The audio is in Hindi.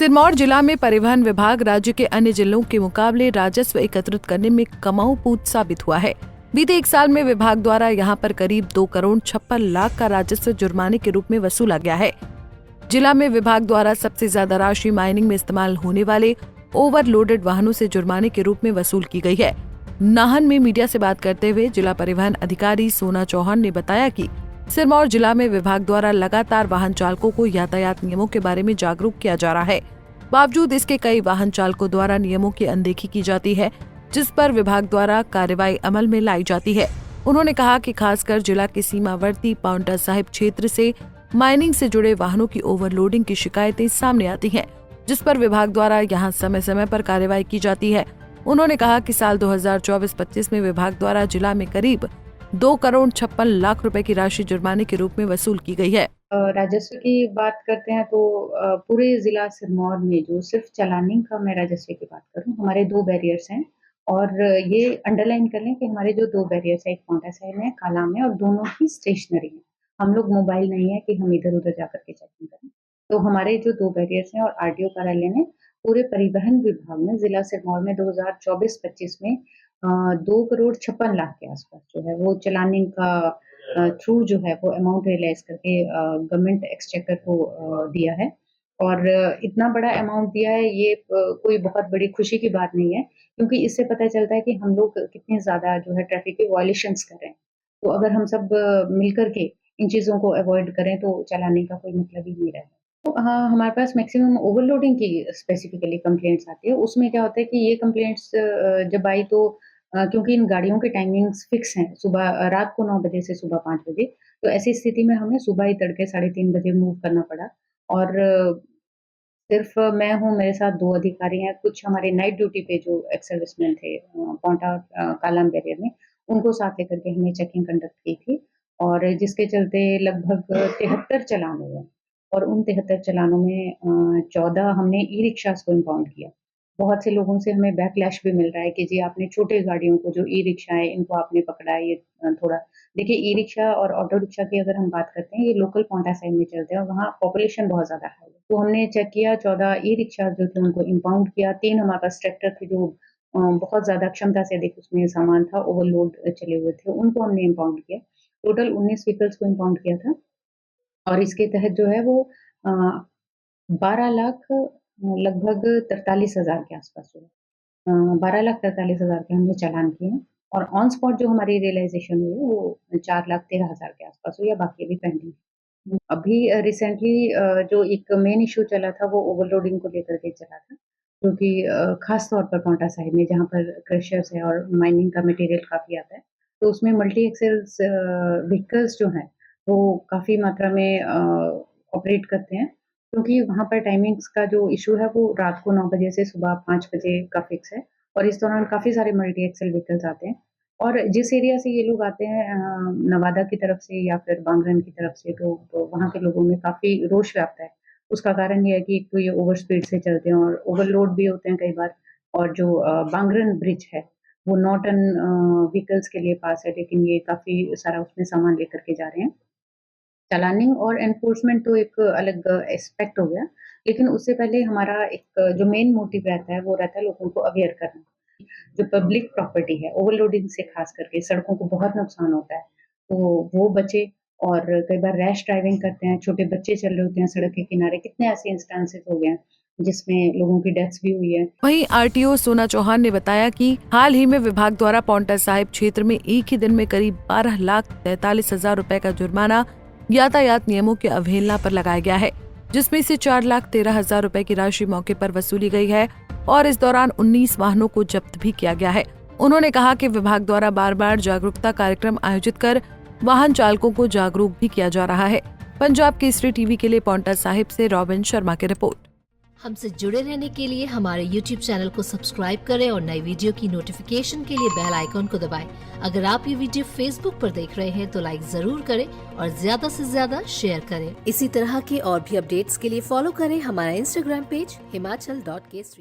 सिरमौर जिला में परिवहन विभाग राज्य के अन्य जिलों के मुकाबले राजस्व एकत्रित करने में कमाऊ पूत साबित हुआ है। बीते एक साल में विभाग द्वारा यहां पर करीब 2,56,00,000 का राजस्व जुर्माने के रूप में वसूला गया है। जिला में विभाग द्वारा सबसे ज्यादा राशि माइनिंग में इस्तेमाल होने वाले ओवरलोडेड वाहनों से जुर्माने के रूप में वसूल की गई है। नाहन में मीडिया से बात करते हुए जिला परिवहन अधिकारी सोना चौहान ने बताया कि सिरमौर जिला में विभाग द्वारा लगातार वाहन चालकों को यातायात नियमों के बारे में जागरूक किया जा रहा है। बावजूद इसके कई वाहन चालकों द्वारा नियमों की अनदेखी की जाती है, जिस पर विभाग द्वारा कार्रवाई अमल में लाई जाती है। उन्होंने कहा कि खासकर जिला के सीमावर्ती पांवटा साहिब क्षेत्र से माइनिंग से जुड़े वाहनों की ओवरलोडिंग की शिकायतें सामने आती हैं, जिस पर विभाग द्वारा यहां समय समय पर कार्रवाई की जाती है। उन्होंने कहा कि साल 2024-25 में विभाग द्वारा जिला में करीब 2,56,00,000 रुपए की राशि जुर्माने के रूप में वसूल की गई है। राजस्व की बात करते हैं तो पूरे जिला सिरमौर में जो सिर्फ चालानिंग का मैं राजस्व की बात करूं, हमारे 2 बैरियर्स हैं और ये अंडरलाइन कर लें कि हमारे जो 2 बैरियर्स है, एक पांवटा साहिब में, काला में, और दोनों ही स्टेशनरी हैं। हम लोग मोबाइल नहीं है कि हम इधर उधर जाकर के चेकिंग करें। तो हमारे जो 2 बैरियर्स हैं और आरटीओ कार्यालय ने पूरे परिवहन विभाग में जिला सिरमौर में 2024-25 में 2,56,00,000 के आसपास जो है वो चालानिंग का थ्रू जो है वो अमाउंट रियलाइज करके गवर्नमेंट एक्सचेकर को दिया है। और इतना बड़ा अमाउंट दिया है, ये कोई बहुत बड़ी खुशी की बात नहीं है, क्योंकि इससे पता चलता है कि हम लोग कितने ज़्यादा जो है ट्रैफिक के वायलेशंस कर रहे हैं। तो अगर हम सब मिलकर के इन चीज़ों को अवॉइड करें तो चलाने का कोई मतलब ही नहीं रहा है। तो हाँ, हमारे पास मैक्सिमम ओवरलोडिंग की स्पेसिफिकली कंप्लेंट्स आती है। उसमें क्या होता है कि ये कंप्लेंट्स जब आई तो क्योंकि इन गाड़ियों के टाइमिंग्स फिक्स हैं, सुबह रात को 9 बजे से सुबह 5 बजे, तो ऐसी स्थिति में हमें सुबह ही तड़के 3:30 बजे मूव करना पड़ा। और सिर्फ मैं हूँ, मेरे साथ 2 अधिकारी हैं, कुछ हमारे नाइट ड्यूटी पे जो एक्स सर्विसमैन थे पांवटा कालाम बैरियर में, उनको साथ लेकर के हमने चेकिंग कंडक्ट की थी और जिसके चलते लगभग 73 चालान हुए और उन 73 चालानों में 14 हमने ई-रिक्शाज़ को इम्पाउंड किया। बहुत से लोगों से हमें बैकलैश भी मिल रहा है कि जी आपने छोटे गाड़ियों को, जो ई-रिक्शा है, इनको आपने पकड़ा है, ये थोड़ा देखिए। ई-रिक्शा और ऑटो रिक्शा की अगर हम बात करते हैं, ये लोकल पांवटा साहिब में चलते हैं और वहाँ पॉपुलेशन बहुत ज़्यादा हाई है। तो हमने चेक किया, 14 ई-रिक्शा जो थे उनको इम्पाउंड किया, 3 हमारे पास ट्रैक्टर थे जो बहुत ज़्यादा क्षमता से अधिक उसमें सामान था, ओवरलोड चले हुए थे, उनको हमने इम्पाउंड किया। टोटल 19 व्हीकल्स को इम्पाउंड किया था और इसके तहत जो है वो 12 लाख लगभग 43,000 के आसपास हुआ। 12,43,000 के हमने चालान किए हैं और ऑन स्पॉट जो हमारी रियलाइज़ेशन हुई है वो 4,13,000 के आसपास हुई है, बाकी अभी पेंडिंग है। अभी रिसेंटली जो एक मेन इश्यू चला था वो ओवरलोडिंग को लेकर के चला था, क्योंकि ख़ास तौर पर पांवटा साहिब में जहाँ पर क्रशर्स है और माइनिंग का मटेरियल काफ़ी आता है, तो उसमें मल्टी एक्सेल्स व्हीकल्स जो हैं वो काफ़ी मात्रा में ऑपरेट करते हैं, क्योंकि वहाँ पर टाइमिंग्स का जो इश्यू है वो रात को 9 बजे से सुबह 5 बजे का फिक्स है और इस दौरान काफ़ी सारे मल्टी एक्सल व्हीकल्स आते हैं। और जिस एरिया से ये लोग आते हैं नवादा की तरफ से या फिर बांगरन की तरफ से, तो वहाँ के लोगों में काफ़ी रोष व्याप्त है। उसका कारण ये है कि एक तो ये ओवर स्पीड से चलते हैं और ओवरलोड भी होते हैं कई बार, और जो बांगरन ब्रिज है वो 9 टन व्हीकल्स के लिए पास है, लेकिन ये काफ़ी सारा उसमें सामान लेकर के जा रहे हैं। चालानिंग और एनफोर्समेंट तो एक अलग एस्पेक्ट हो गया, लेकिन उससे पहले हमारा एक जो मेन मोटिव रहता है वो रहता है लोगों को अवेयर करना। जो पब्लिक प्रॉपर्टी है, ओवरलोडिंग से खास करके सड़कों को बहुत नुकसान होता है, तो वो बचे। और कई बार रैश ड्राइविंग करते हैं, छोटे बच्चे चल रहे होते हैं सड़क के किनारे, कितने ऐसे इंस्टेंसेस हो गए हैं जिसमें लोगों की डेथ्स भी हुई है। वहीं आरटीओ सोना चौहान ने बताया कि हाल ही में विभाग द्वारा पांवटा साहिब क्षेत्र में एक ही दिन में करीब 12,43,000 रुपए का जुर्माना यातायात नियमों की अवहेलना पर लगाया गया है, जिसमें से 4,13,000 रुपए की राशि मौके पर वसूली गई है और इस दौरान 19 वाहनों को जब्त भी किया गया है। उन्होंने कहा कि विभाग द्वारा बार बार जागरूकता कार्यक्रम आयोजित कर वाहन चालकों को जागरूक भी किया जा रहा है। पंजाब केसरी टीवी के लिए पांवटा साहिब से रॉबिन शर्मा की रिपोर्ट। हमसे जुड़े रहने के लिए हमारे YouTube चैनल को सब्सक्राइब करें और नई वीडियो की नोटिफिकेशन के लिए बेल आइकॉन को दबाएं। अगर आप ये वीडियो Facebook पर देख रहे हैं तो लाइक जरूर करें और ज्यादा से ज्यादा शेयर करें। इसी तरह के और भी अपडेट्स के लिए फॉलो करें हमारा Instagram पेज himachal.kesri।